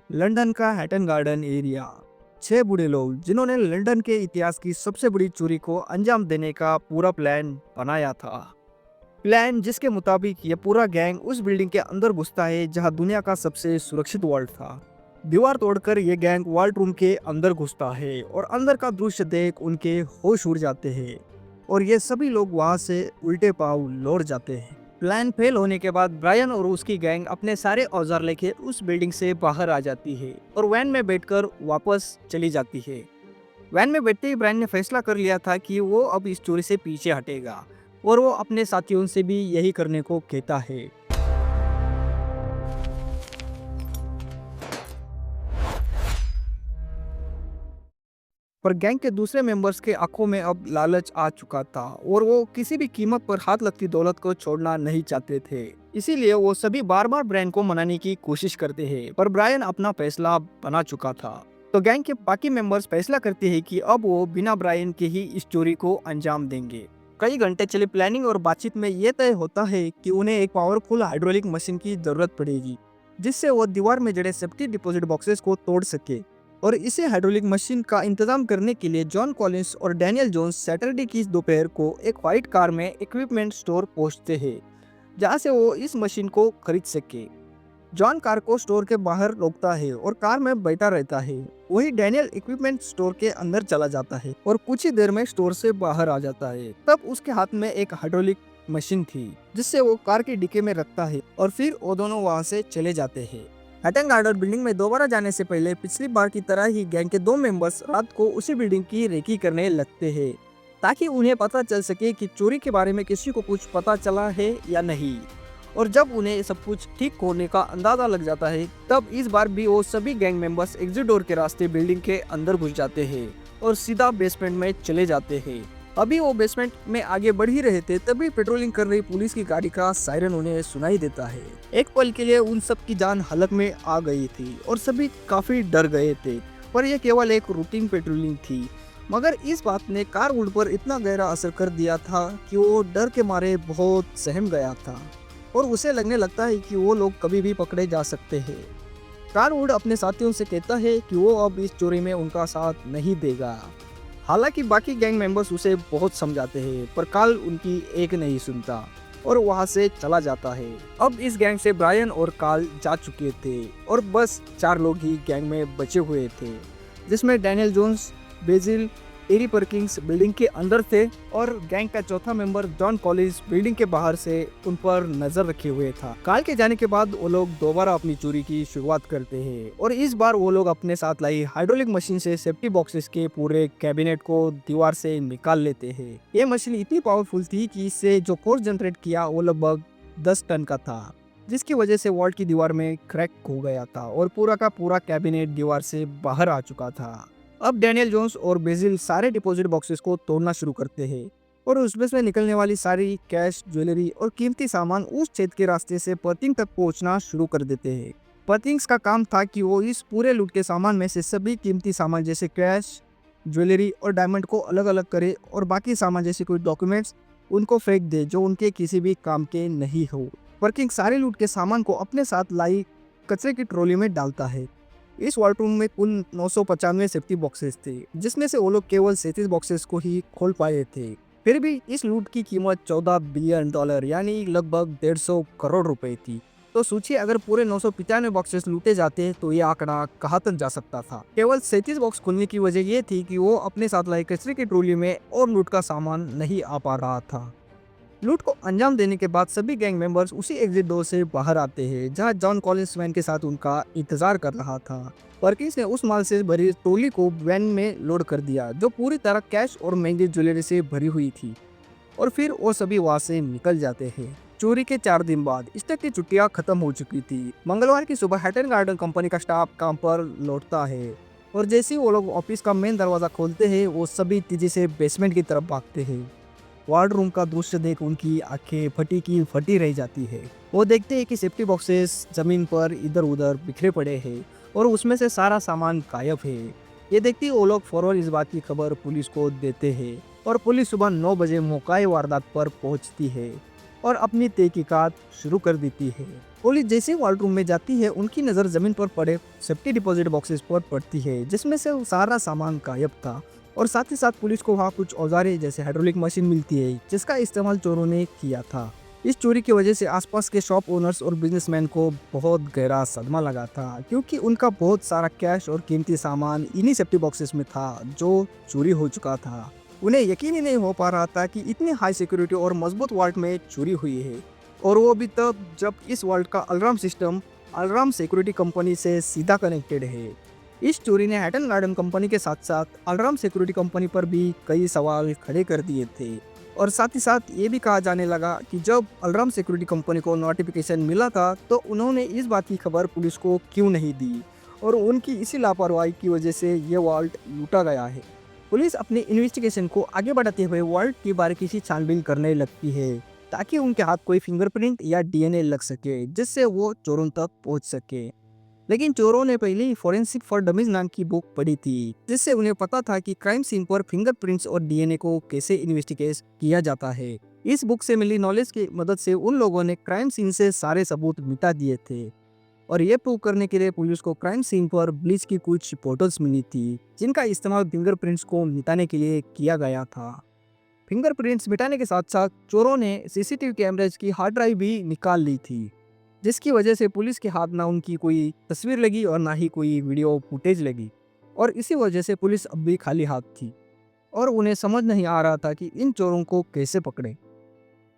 London का हैटन garden area. 6 बूढ़े लोग जिन्होंने लंदन के इतिहास की सबसे बड़ी चोरी को अंजाम देने का पूरा प्लान बनाया था। प्लान जिसके मुताबिक ये पूरा गैंग उस बिल्डिंग के अंदर घुसता है जहां दुनिया का सबसे सुरक्षित वॉल्ट था। दीवार तोड़कर ये गैंग वॉल्ट रूम के अंदर घुसता है और अंदर का दृश्य देख उनके होश उड़ जाते हैं और ये सभी लोग वहां से उल्टे पांव लौट जाते हैं। प्लान फेल होने के बाद ब्रायन और उसकी गैंग अपने सारे औजार लेके उस बिल्डिंग से बाहर आ जाती है और वैन में बैठकर वापस चली जाती है। वैन में बैठते ही ब्रायन ने फैसला कर लिया था कि वो अब इस चोरी से पीछे हटेगा और वो अपने साथियों से भी यही करने को कहता है। पर गैंग के दूसरे मेंबर्स के आंखों में अब लालच आ चुका था और वो किसी भी कीमत पर हाथ लगती दौलत को छोड़ना नहीं चाहते थे। इसीलिए वो सभी बार बार ब्रायन को मनाने की कोशिश करते हैं, पर ब्रायन अपना फैसला बना चुका था। तो गैंग के बाकी मेंबर्स फैसला करते हैं कि अब वो बिना ब्रायन के ही इस चोरी को अंजाम देंगे। कई घंटे चले प्लानिंग और बातचीत में ये तय होता है कि उन्हें एक पावरफुल हाइड्रोलिक मशीन की जरूरत पड़ेगी जिससे वो दीवार में जड़े सेफ्टी डिपॉजिट बॉक्सेस को तोड़ सके। और इसे हाइड्रोलिक मशीन का इंतजाम करने के लिए जॉन कॉलिंस और डैनियल जोन्स सैटरडे की दोपहर को एक व्हाइट कार में इक्विपमेंट स्टोर पहुंचते हैं जहां से वो इस मशीन को खरीद सके। जॉन कार को स्टोर के बाहर रोकता है और कार में बैठा रहता है। वही डैनियल इक्विपमेंट स्टोर के अंदर चला जाता है और कुछ ही देर में स्टोर से बाहर आ जाता है। तब उसके हाथ में एक हाइड्रोलिक मशीन थी जिससे वो कार की डिक्की में रखता है और फिर वो दोनों वहां से चले जाते हैं। हैटन गार्डन बिल्डिंग में दोबारा जाने से पहले पिछली बार की तरह ही गैंग के 2 मेंबर्स रात को उसी बिल्डिंग की रेकी करने लगते हैं ताकि उन्हें पता चल सके कि चोरी के बारे में किसी को कुछ पता चला है या नहीं। और जब उन्हें सब कुछ ठीक होने का अंदाजा लग जाता है तब इस बार भी वो सभी गैंग मेंबर्स एग्जिट डोर के रास्ते बिल्डिंग के अंदर घुस जाते हैं और सीधा बेसमेंट में चले जाते हैं। अभी वो बेसमेंट में आगे बढ़ ही रहे थे तभी पेट्रोलिंग कर रही पुलिस की गाड़ी का सायरन उन्हें सुनाई देता है। एक पल के लिए उन सब की जान हलक में आ गई थी और सभी काफी डर गए थे, पर यह केवल एक रूटीन पेट्रोलिंग थी। मगर इस बात ने कारवुड पर इतना गहरा असर कर दिया था कि वो डर के मारे बहुत सहम गया था और उसे लगने लगता है कि वो लोग कभी भी पकड़े जा सकते हैं। कारवुड अपने साथियों से कहता है कि वो अब इस चोरी में उनका साथ नहीं देगा। हालांकि बाकी गैंग मेंबर्स उसे बहुत समझाते हैं पर कार्ल उनकी एक नहीं सुनता और वहां से चला जाता है। अब इस गैंग से ब्रायन और कार्ल जा चुके थे और बस 4 लोग ही गैंग में बचे हुए थे जिसमें डैनियल जोन्स, बेजिल, एरी परकिंस बिल्डिंग के अंदर थे और गैंग का चौथा मेंबर जॉन कॉलिंस बिल्डिंग के बाहर से उन पर नजर रखे हुए था। कार्ल के जाने के बाद वो लोग दोबारा अपनी चोरी की शुरुआत करते हैं और इस बार वो लोग अपने साथ लाई हाइड्रोलिक मशीन से सेफ्टी बॉक्सेस के पूरे कैबिनेट को दीवार से निकाल लेते हैं। ये मशीन इतनी पावरफुल थी कि इससे जो फोर्स जनरेट किया वो लगभग 10 टन का था जिसकी वजह से वॉल्ट की दीवार में क्रैक हो गया था और पूरा का पूरा कैबिनेट दीवार से बाहर आ चुका था। अब डैनियल जोन्स और बेजिल सारे डिपॉजिट बॉक्सेस को तोड़ना शुरू करते हैं और उसमें से निकलने वाली सारी कैश, ज्वेलरी और कीमती सामान उस छेद के रास्ते से पर्थिंग तक पहुंचना शुरू कर देते हैं। पर्थिंग्स का काम था कि वो इस पूरे लूट के सामान में से सभी कीमती सामान जैसे कैश, ज्वेलरी और डायमंड को अलग अलग करे और बाकी सामान जैसे कोई डॉक्यूमेंट्स उनको फेंक दे जो उनके किसी भी काम के नहीं हो। पर्थिंग सारे लूट के सामान को अपने साथ लाई कचरे की ट्रॉली में डालता है। इस वॉल्ट रूम में कुल 995 सेफ्टी बॉक्सेस थे जिसमें से वो लोग केवल 37 बॉक्सेस को ही खोल पाए थे। फिर भी इस लूट की कीमत $14 बिलियन यानी लगभग 150 करोड़ रुपए थी। तो सोचिए अगर पूरे 995 बॉक्सेस लूटे जाते तो ये आंकड़ा कहाँ तक जा सकता था। केवल 37 बॉक्स खुलने की वजह ये थी कि वो अपने साथ लाई कचरे की ट्रॉली में और लूट का सामान नहीं आ पा रहा था। लूट को अंजाम देने के बाद सभी गैंग मेंबर्स उसी एग्जिट डोर से बाहर आते हैं जहां जॉन कॉलिंस वैन के साथ उनका इंतजार कर रहा था। परकिंस ने उस माल से भरी ट्रॉली को वैन में लोड कर दिया जो पूरी तरह कैश और महंगी ज्वेलरी से भरी हुई थी और फिर वो सभी वहां से निकल जाते हैं। चोरी के 4 दिन बाद स्टक की छुट्टियां खत्म हो चुकी थी। मंगलवार की सुबह हैटन गार्डन कंपनी का स्टाफ काम पर लौटता है और जैसे ही वो लोग ऑफिस का मेन दरवाजा खोलते हैं वो सभी तेजी से बेसमेंट की तरफ भागते हैं। वार्ड रूम का दृश्य देख उनकी आंखें फटी की फटी रह जाती है। वो देखते हैं कि सेफ्टी बॉक्सेस जमीन पर इधर उधर बिखरे पड़े हैं और उसमें से सारा सामान गायब है। ये देखते ही वो लोग फौरन इस बात की खबर पुलिस को देते हैं और पुलिस सुबह 9 बजे मौका वारदात पर पहुंचती है। और अपनी तहकीकात शुरू कर देती है। पुलिस जैसे वॉल्ट रूम में जाती है, उनकी नज़र जमीन पर पड़े सेफ्टी डिपॉजिट बॉक्सेस पर पड़ती है, जिसमें से वो सारा सामान गायब था। और साथ ही साथ पुलिस को वहाँ कुछ औजारें जैसे हाइड्रोलिक मशीन मिलती है, जिसका इस्तेमाल चोरों ने किया था। इस चोरी की वजह से आसपास के शॉप ओनर्स और बिजनेसमैन को बहुत गहरा सदमा लगा था, क्योंकि उनका बहुत सारा कैश और कीमती सामान इन्हीं सेफ्टी बॉक्सेस में था जो चोरी हो चुका था। उन्हें यकीन ही नहीं हो पा रहा था कि इतनी हाई सिक्योरिटी और मजबूत वॉल्ट में चोरी हुई है, और वो भी तब जब इस वॉल्ट का alarm system alarm security company से सीधा कनेक्टेड है। इस चोरी ने हैटन गार्डन कंपनी के साथ साथ अलार्म सिक्योरिटी कंपनी पर भी कई सवाल खड़े कर दिए थे। और साथ ही साथ ये भी कहा जाने लगा कि जब अलार्म सिक्योरिटी कंपनी को नोटिफिकेशन मिला था, तो उन्होंने इस बात की खबर पुलिस को क्यों नहीं दी, और उनकी इसी लापरवाही की वजह से ये वॉल्ट लूटा गया है। पुलिस अपनी इन्वेस्टिगेशन को आगे बढ़ाते हुए वॉल्ट की बारीकी से छानबीन करने लगती है, ताकि उनके हाथ कोई फिंगरप्रिंट या डीएनए लग सके, जिससे वो चोरों तक पहुंच सके। लेकिन चोरों ने पहले ही फोरेंसिक फॉर डमीज नाम की बुक पढ़ी थी, जिससे उन्हें पता था कि क्राइम सीन पर फिंगरप्रिंट्स और डीएनए को कैसे इन्वेस्टिगेट किया जाता है। इस बुक से मिली नॉलेज की मदद से उन लोगों ने क्राइम सीन से सारे सबूत मिटा दिए थे। और ये प्रूव करने के लिए पुलिस को क्राइम सीन पर ब्लीच की कुछ बोतल्स मिली थी, जिनका इस्तेमाल फिंगरप्रिंट्स को मिटाने के लिए किया गया था। फिंगरप्रिंट्स मिटाने के साथ साथ चोरों ने सीसीटीवी कैमरेज की हार्ड ड्राइव भी निकाल ली थी, जिसकी वजह से पुलिस के हाथ ना उनकी कोई तस्वीर लगी और ना ही कोई वीडियो फुटेज लगी। और इसी वजह से पुलिस अब भी खाली हाथ थी, और उन्हें समझ नहीं आ रहा था कि इन चोरों को कैसे पकड़े।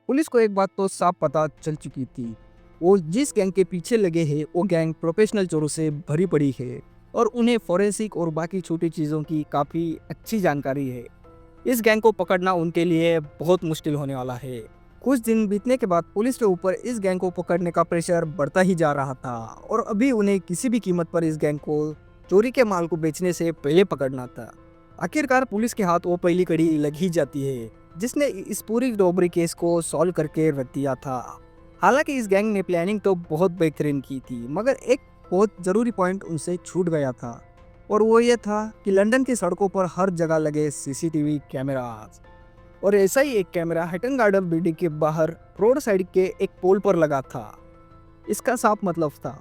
पुलिस को एक बात तो साफ पता चल चुकी थी, वो जिस गैंग के पीछे लगे हैं वो गैंग प्रोफेशनल चोरों से भरी पड़ी है, और उन्हें फोरेंसिक और बाकी छोटी चीज़ों की काफ़ी अच्छी जानकारी है। इस गैंग को पकड़ना उनके लिए बहुत मुश्किल होने वाला है। कुछ दिन बीतने के बाद पुलिस के ऊपर इस गैंग को पकड़ने का प्रेशर बढ़ता ही जा रहा था, और अभी उन्हें किसी भी कीमत पर इस गैंग को चोरी के माल को बेचने से पहले पकड़ना था। आखिरकार पुलिस के हाथ वो पहली कड़ी लग ही जाती है, जिसने इस पूरी रॉबरी केस को सॉल्व करके रख दिया था। हालांकि इस गैंग ने प्लानिंग तो बहुत बेहतरीन की थी, मगर एक बहुत ज़रूरी पॉइंट उनसे छूट गया था, और वो ये था कि लंदन की सड़कों पर हर जगह लगे सीसीटीवी कैमरास। और ऐसा ही एक कैमरा हैटन गार्डन बिल्डिंग के बाहर रोड साइड के एक पोल पर लगा था। इसका साफ मतलब था,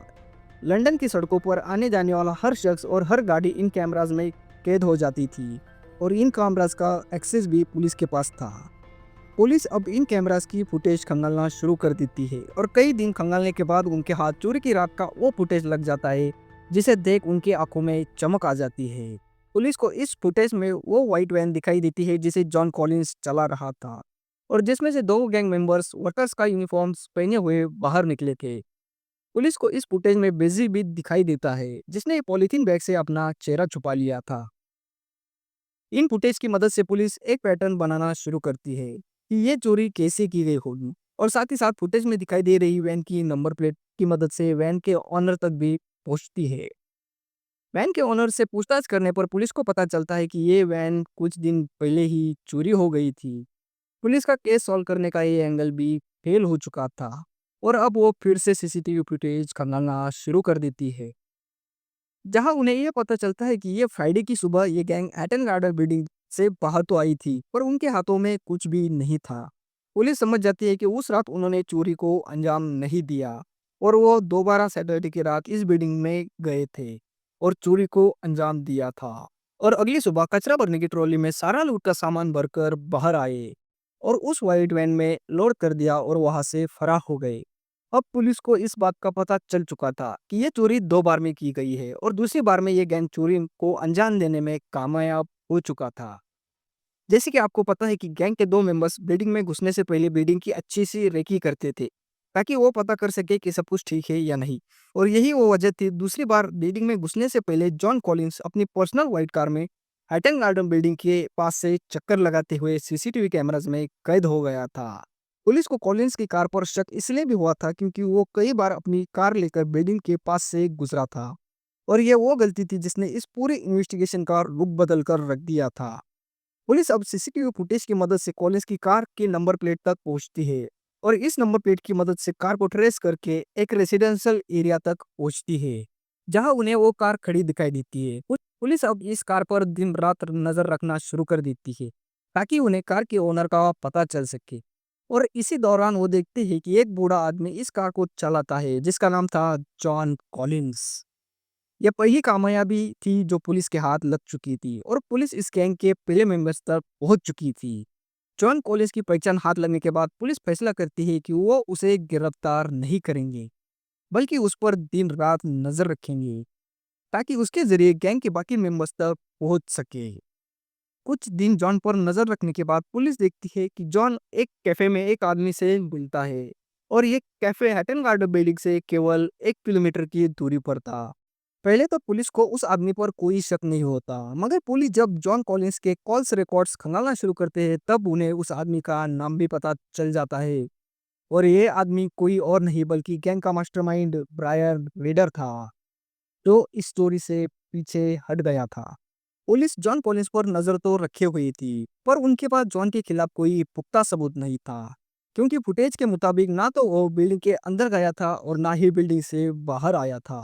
लंदन की सड़कों पर आने जाने वाला हर शख्स और हर गाड़ी इन कैमरास में कैद हो जाती थी, और इन कैमरास का एक्सेस भी पुलिस के पास था। पुलिस अब इन कैमरास की फुटेज खंगालना शुरू कर देती है, और कई दिन खंगालने के बाद उनके हाथ चोरी की रात का वो फुटेज लग जाता है, जिसे देख उनकी आंखों में चमक आ जाती है। पुलिस को इस फुटेज में वो व्हाइट वैन दिखाई देती है जिसे जॉन कॉलिंस चला रहा था, और जिसमें से दो गैंग मेंबर्स वर्कर्स का यूनिफॉर्म्स पहने हुए बाहर निकले थे। पुलिस को इस फुटेज में बेजी भी दिखाई देता है, जिसने पॉलीथीन बैग से अपना चेहरा छुपा लिया था। इन फुटेज की मदद से पुलिस एक पैटर्न बनाना शुरू करती है कि ये चोरी कैसे की गई होगी, और साथ ही साथ फुटेज में दिखाई दे रही वैन की नंबर प्लेट की मदद से वैन के ऑनर तक भी पहुंचती है। वैन के ऑनर से पूछताछ करने पर पुलिस को पता चलता है कि ये वैन कुछ दिन पहले ही चोरी हो गई थी। पुलिस का केस सॉल्व करने का ये एंगल भी फेल हो चुका था, और अब वो फिर से सीसीटीवी फुटेज खंगालना शुरू कर देती है, जहां उन्हें ये पता चलता है कि ये फ्राइडे की सुबह ये गैंग एटन गार्डन बिल्डिंग से बाहर तो आई थी, पर उनके हाथों में कुछ भी नहीं था। पुलिस समझ जाती है कि उस रात उन्होंने चोरी को अंजाम नहीं दिया, और वो दोबारा सैटरडे की रात इस बिल्डिंग में गए थे और चोरी को अंजाम दिया था। और अगली सुबह कचरा भरने की ट्रॉली में सारा लूट का सामान भरकर बाहर आए, और उस व्हाइट वैन में लोड कर दिया और वहां से फरार हो गए। अब पुलिस को इस बात का पता चल चुका था कि ये चोरी दो बार में की गई है, और दूसरी बार में ये गैंग चोरी को अंजाम देने में कामयाब हो चुका था। जैसे कि आपको पता है कि गैंग के दो मेंबर्स बिल्डिंग में घुसने से पहले बिल्डिंग की अच्छी सी रेकी करते थे, ताकि वो पता कर सके कि सब कुछ ठीक है या नहीं। और यही वो वजह थी, दूसरी बार बिल्डिंग में घुसने से पहले जॉन कॉलिंस अपनी पर्सनल व्हाइट कार में हैटन गार्डन बिल्डिंग के पास से चक्कर लगाते हुए सीसीटीवी कैमराज में कैद हो गया था। पुलिस को कॉलिंस की कार पर शक इसलिए भी हुआ था क्योंकि वो कई बार अपनी कार लेकर बिल्डिंग के पास से गुजरा था, और ये वो गलती थी जिसने इस पूरे इन्वेस्टिगेशन का रुख बदल कर रख दिया था। पुलिस अब सीसीटीवी फुटेज की मदद से कॉलिंस की कार के नंबर प्लेट तक पहुंचती है, और इस नंबर प्लेट की मदद से कार को ट्रेस करके एक रेसिडेंशियल एरिया तक पहुंचती है, जहां उन्हें वो कार खड़ी दिखाई देती है। पुलिस अब इस कार पर दिन रात नजर रखना शुरू कर देती है, ताकि उन्हें कार के ओनर का पता चल सके। और इसी दौरान वो देखते हैं कि एक बूढ़ा आदमी इस कार को चलाता है जिसका नाम था जॉन कॉलिंस। यह पहली कामयाबी थी जो पुलिस के हाथ लग चुकी थी और पुलिस इस गैंग के पहले मेंबर्स तक पहुंच चुकी थी। जॉन कॉलिंस की पहचान हाथ लगने के बाद पुलिस फैसला करती है कि वो उसे गिरफ्तार नहीं करेंगे, बल्कि उस पर दिन रात नजर रखेंगे ताकि उसके जरिए गैंग के बाकी मेंबर्स तक पहुंच सके। कुछ दिन जॉन पर नजर रखने के बाद पुलिस देखती है कि जॉन एक कैफे में एक आदमी से मिलता है और ये कैफे हैटन गार्डन बिल्डिंग से केवल 1 किलोमीटर की दूरी पर था। पहले तो पुलिस को उस आदमी पर कोई शक नहीं होता, मगर पुलिस जब जॉन कॉलिंस के कॉल्स रिकॉर्ड्स खंगालना शुरू करते हैं तब उन्हें उस आदमी का नाम भी पता चल जाता है। और ये आदमी कोई और नहीं बल्कि गैंग का मास्टरमाइंड ब्रायन रीडर था, जो इस स्टोरी से पीछे हट गया था। पुलिस जॉन कॉलिंस पर नजर तो रखे हुई थी, पर उनके पास जॉन के खिलाफ कोई पुख्ता सबूत नहीं था, क्योंकि फुटेज के मुताबिक ना तो वो बिल्डिंग के अंदर गया था और ना ही बिल्डिंग से बाहर आया था।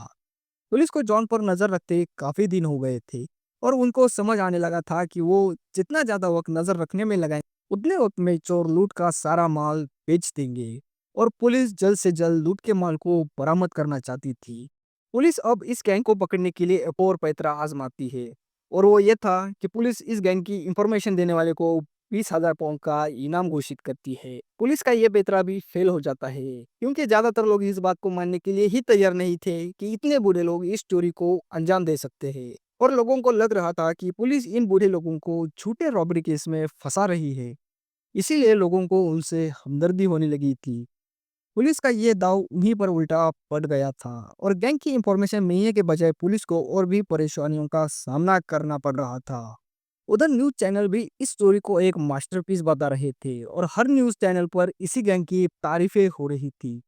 पुलिस को जॉन पर नजर रखते काफी दिन हो गए थे और उनको समझ आने लगा था कि वो जितना ज्यादा वक्त नजर रखने में लगाए उतने वक्त में चोर लूट का सारा माल बेच देंगे। और पुलिस जल्द से जल्द लूट के माल को बरामद करना चाहती थी। पुलिस अब इस गैंग को पकड़ने के लिए एक और पैतरा आजमाती है, और वो ये था कि पुलिस इस गैंग की इंफॉर्मेशन देने वाले को 20,000 पाउंड का इनाम घोषित करती है। पुलिस का ये पैतरा भी फेल हो जाता है, क्योंकि ज्यादातर लोग इस बात को मानने के लिए ही तैयार नहीं थे कि इतने बूढ़े लोग इस चोरी को अंजाम दे सकते हैं। और लोगों को लग रहा था कि पुलिस इन बूढ़े लोगों को झूठे रॉबरी केस में फंसा रही है, इसीलिए लोगों को उनसे हमदर्दी होने लगी थी। पुलिस का ये दाव उन्हीं पर उल्टा पड़ गया था और गैंग की इंफॉर्मेशन मिलने के बजाय पुलिस को और भी परेशानियों का सामना करना पड़ रहा था। उधर न्यूज चैनल भी इस स्टोरी को एक मास्टरपीस बता रहे थे और हर न्यूज चैनल पर इसी गैंग की तारीफें हो रही थी,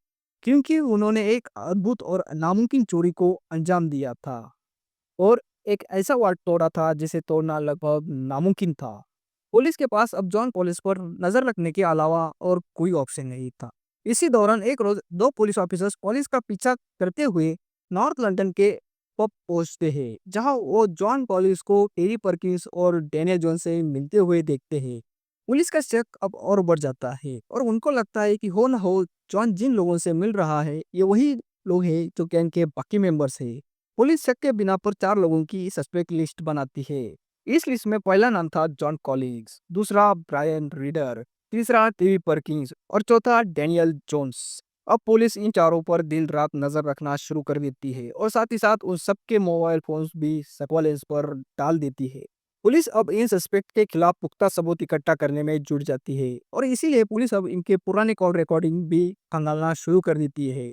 क्योंकि उन्होंने एक अद्भुत और नामुमकिन चोरी को अंजाम दिया था और एक ऐसा वार्ड तोड़ा था जिसे तोड़ना लगभग नामुमकिन था। पुलिस के पास अब जॉन पॉलिस पर नजर रखने के अलावा और कोई ऑप्शन नहीं था। इसी दौरान एक रोज दो पुलिस ऑफिसर्स पुलिस का पीछा करते हुए नॉर्थ लंदन के पब पहुंचते हैं, जहां वो जॉन पॉलिस को टेरी पर्किंस और डैनियल जॉन से मिलते हुए देखते हैं। पुलिस का शक अब और बढ़ जाता है और उनको लगता है कि हो न हो जॉन जिन लोगों से मिल रहा है ये वही लोग हैं जो गैंग के बाकी मेंबर्स हैं। पुलिस शक के बिना पर 4 लोगों की सस्पेक्ट लिस्ट बनाती है। इस लिस्ट में पहला नाम था जॉन कॉलिंस, दूसरा ब्रायन रीडर, तीसरा टीवी परकिंस और चौथा डैनियल जोन्स। अब पुलिस इन चारों पर दिन रात नजर रखना शुरू कर देती है और साथ ही साथ उन सबके मोबाइल फोन्स भी सर्वेलेंस पर डाल देती है। पुलिस अब इन सस्पेक्ट के खिलाफ पुख्ता सबूत इकट्ठा करने में जुट जाती है और इसीलिए पुलिस अब इनके पुराने कॉल रिकॉर्डिंग भी खंगालना शुरू कर देती है।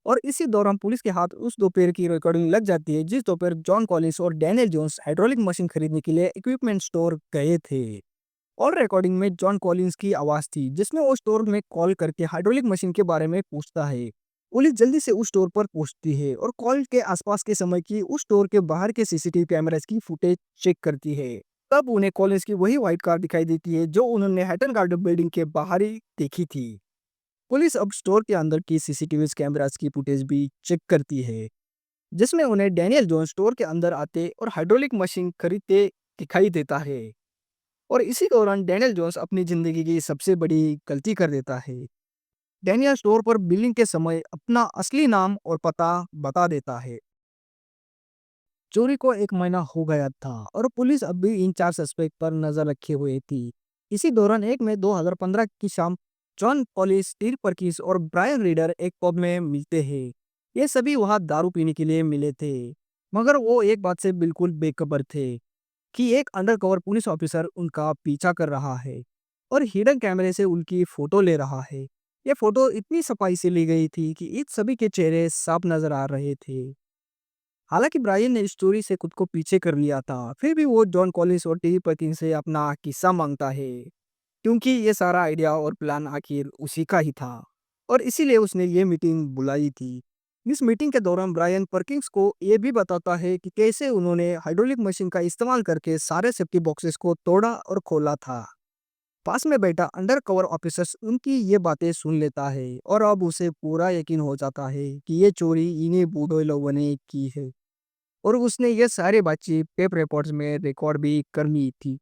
और इसी दौरान पुलिस के हाथ उस दोपहर की रिकॉर्डिंग लग जाती है जिस दोपहर जॉन कॉलिंस और डैनियल जोन्स हाइड्रोलिक मशीन खरीदने के लिए इक्विपमेंट स्टोर गए थे। और रिकॉर्डिंग में जॉन कॉलिंस की आवाज थी जिसमें वो स्टोर में कॉल करके हाइड्रोलिक मशीन के बारे में पूछता है। पुलिस जल्दी से उस स्टोर पर पहुंचती है और कॉल के आसपास के समय की उस स्टोर के बाहर के सीसीटीवी कैमरास की फुटेज चेक करती है। तब उन्हें कॉलिंस की वही व्हाइट कार दिखाई देती है जो उन्होंने हैटन गार्डन बिल्डिंग के बाहर ही देखी थी। पुलिस अब स्टोर के अंदर की सीसीटीवी कैमरास की फुटेज भी चेक करती है, जिसमें उन्हें डैनियल जोन स्टोर के अंदर आते और हाइड्रोलिक मशीन खरीदते दिखाई देता है। और इसी दौरान डैनियल जोन्स अपनी जिंदगी की सबसे बड़ी गलती कर देता है। डैनियल स्टोर पर बिलिंग के समय अपना असली नाम और पता बता देता है। चोरी को 1 महीना हो गया था और पुलिस अब भी इन 4 सस्पेक्ट पर नजर रखे हुए थी। इसी दौरान 1 मई 2015 की शाम जॉन पॉलिस, स्टीव परकिंस और ब्रायन रीडर एक पब में मिलते हैं। ये सभी वहां दारू पीने के लिए मिले थे, मगर वो एक बात से बिल्कुल बेखबर थे कि एक अंडरकवर पुलिस ऑफिसर उनका पीछा कर रहा है और हिडन कैमरे से उनकी फोटो ले रहा है। ये फोटो इतनी सफाई से ली गई थी कि इन सभी के चेहरे साफ नजर आ रहे थे। हालांकि ब्रायन ने इस स्टोरी से खुद को पीछे कर लिया था, फिर भी वो जॉन कॉलिंस और टीवी पर्किंस से अपना किस्सा मांगता है, क्योंकि ये सारा आइडिया और प्लान आखिर उसी का ही था और इसीलिए उसने ये मीटिंग बुलाई थी। इस मीटिंग के दौरान ब्रायन पर्किंस को ये भी बताता है कि कैसे उन्होंने हाइड्रोलिक मशीन का इस्तेमाल करके सारे सेफ्टी बॉक्सेस को तोड़ा और खोला था। पास में बैठा अंडरकवर ऑफिसर उनकी ये बातें सुन लेता है और अब उसे पूरा यकीन हो जाता है कि ये चोरी इन्हीं बूढ़े लोगों ने की है और उसने ये सारी बातचीत टेप रिकॉर्ड्स में रिकॉर्ड भी कर ली थी।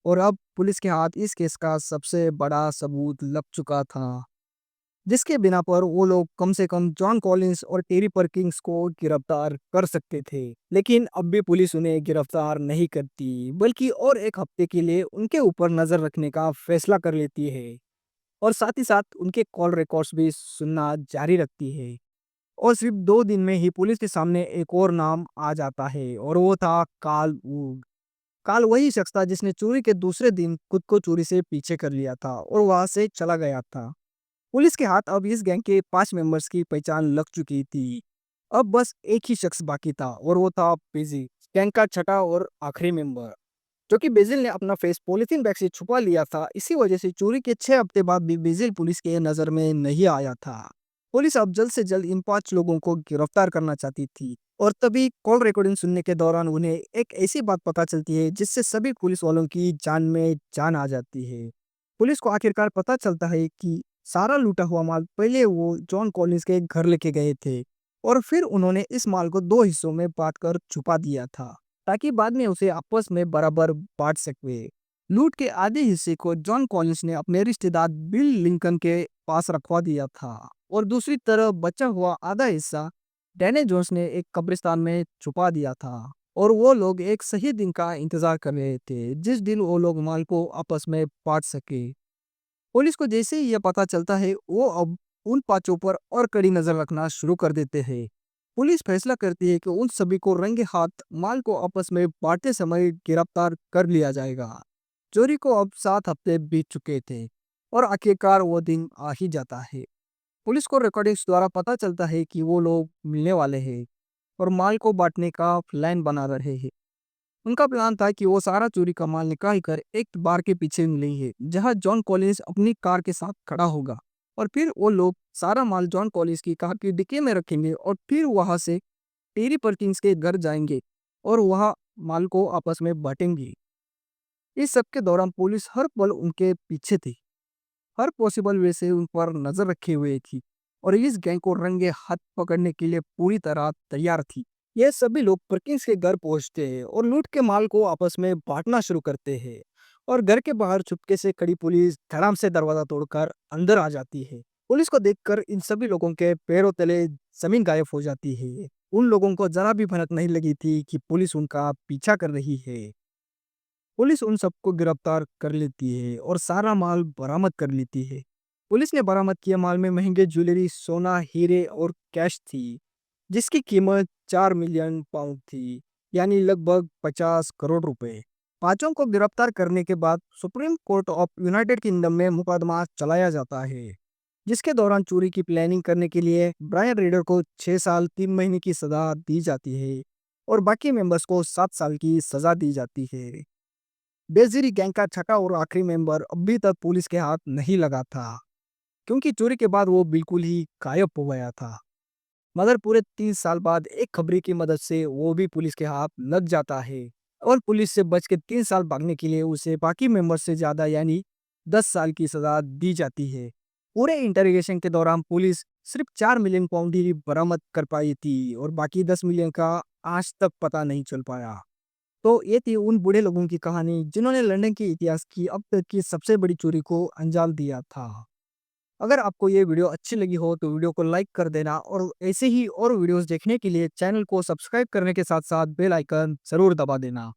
और अब पुलिस के हाथ इस केस का सबसे बड़ा सबूत लग चुका था, जिसके बिना पर वो लोग कम से कम जॉन कॉलिंस और टेरी परकिंस को गिरफ्तार कर सकते थे। लेकिन अब भी पुलिस उन्हें गिरफ्तार नहीं करती, बल्कि और एक हफ्ते के लिए उनके ऊपर नजर रखने का फैसला कर लेती है और साथ ही साथ उनके कॉल रिकॉर्ड्स भी सुनना जारी रखती है। और सिर्फ 2 दिन में ही पुलिस के सामने एक और नाम आ जाता है और वो था कार्ल वूग। कार्ल वही शख्स था जिसने चोरी के दूसरे दिन खुद को चोरी से पीछे कर लिया था और वहां से चला गया था। पुलिस के हाथ अब इस गैंग के 5 मेंबर्स की पहचान लग चुकी थी। अब बस एक ही शख्स बाकी था और वो था बेजी, गैंग का छठा और आखिरी मेंबर। जो कि बेजिल ने अपना फेस पॉलिथीन बैग से छुपा लिया था, इसी वजह से चोरी के 6 हफ्ते बाद भी बेजिल पुलिस के नजर में नहीं आया था। पुलिस अब जल्द से जल्द इन 5 लोगों को गिरफ्तार करना चाहती थी और तभी कॉल रिकॉर्डिंग सुनने के दौरान उन्हें एक ऐसी बात पता चलती है जिससे सभी पुलिस वालों की जान में जान आ जाती है। पुलिस को आखिरकार पता चलता है कि सारा लूटा हुआ माल पहले वो जॉन कॉलिंस के घर लेके गए थे और फिर उन्होंने इस माल को 2 हिस्सों में बांट कर छुपा दिया था ताकि बाद में उसे आपस में बराबर बांट सके। लूट के आधे हिस्से को जॉन कॉलिंस ने अपने रिश्तेदार बिल लिंकन के पास रखवा दिया था और दूसरी तरफ बचा हुआ आधा हिस्सा डैने जोन्स ने एक कब्रिस्तान में छुपा दिया था। और वो लोग एक सही दिन का इंतजार कर रहे थे जिस दिन वो लोग माल को आपस में बांट सके। पुलिस को जैसे ही यह पता चलता है वो अब उन 5 पर और कड़ी नजर रखना शुरू कर देते हैं। पुलिस फैसला करती है कि उन सभी को रंगे हाथ माल को आपस में बांटते समय गिरफ्तार कर लिया जाएगा। चोरी को अब 7 हफ्ते बीत चुके थे और आखिरकार वो दिन आ ही जाता है। पुलिस को रिकॉर्डिंग्स द्वारा पता चलता है कि वो लोग मिलने वाले हैं और माल को बांटने का प्लान बना रहे हैं। उनका प्लान था कि वो सारा चोरी का माल निकाल कर एक बार के पीछे मिलेंगे जहां जॉन कॉलिंस अपनी कार के साथ खड़ा होगा और फिर वो लोग सारा माल जॉन कॉलिंस की कार की डिक्की में रखेंगे और फिर वहां से टेरी पर्किंस के घर जाएंगे और वहां माल को आपस में बांटेंगे। इस सब के दौरान पुलिस हर पल उनके पीछे थी, हर पॉसिबल वे से उन पर नजर रखे हुए थी और इस गैंग को रंगे हाथ पकड़ने के लिए पूरी तरह तैयार थी। ये सभी लोग परकिंस के घर पहुंचते हैं और लूट के माल को आपस में बांटना शुरू करते हैं और घर के बाहर चुपके से खड़ी पुलिस धड़ाम से दरवाजा तोड़कर अंदर आ जाती है। पुलिस को देखकर इन सभी लोगों के पैरों तले जमीन गायब हो जाती है। उन लोगों को जरा भी भनक नहीं लगी थी कि पुलिस उनका पीछा कर रही है। पुलिस उन सबको गिरफ्तार कर लेती है और सारा माल बरामद कर लेती है। पुलिस ने बरामद किया माल में महंगे ज्वेलरी, सोना, हीरे और कैश थी, जिसकी कीमत 4 मिलियन पाउंड थी, यानी लगभग 50 करोड़ रुपए। 5 को गिरफ्तार करने के बाद supreme court of United kingdom में मुकदमा चलाया जाता है, जिसके दौरान चोरी की प्लानिंग करने के लिए ब्रायन रीडर को 6 साल 3 महीने की सजा दी जाती है और बाकी मेंबर्स को 7 साल की सजा दी जाती है। बेजिरी गैंग का छठा और आखिरी मेंबर अभी तक पुलिस के हाथ नहीं लगा था, क्योंकि चोरी के बाद वो बिल्कुल ही गायब हो गया था। मगर पूरे 3 साल बाद एक खबरी की मदद से वो भी पुलिस के हाथ लग जाता है और पुलिस से बच के 3 साल भागने के लिए उसे बाकी मेंबर से ज्यादा यानी 10 साल की सजा दी जाती है। पूरे इंटरोगेशन के दौरान पुलिस सिर्फ 4 मिलियन पाउंड ही बरामद कर पाई थी और बाकी 10 मिलियन का आज तक पता नहीं चल पाया। तो ये थी उन बूढ़े लोगों की कहानी जिन्होंने लंदन के इतिहास की अब तक की सबसे बड़ी चोरी को अंजाम दिया था। अगर आपको ये वीडियो अच्छी लगी हो तो वीडियो को लाइक कर देना और ऐसे ही और वीडियोस देखने के लिए चैनल को सब्सक्राइब करने के साथ साथ बेल आइकन जरूर दबा देना।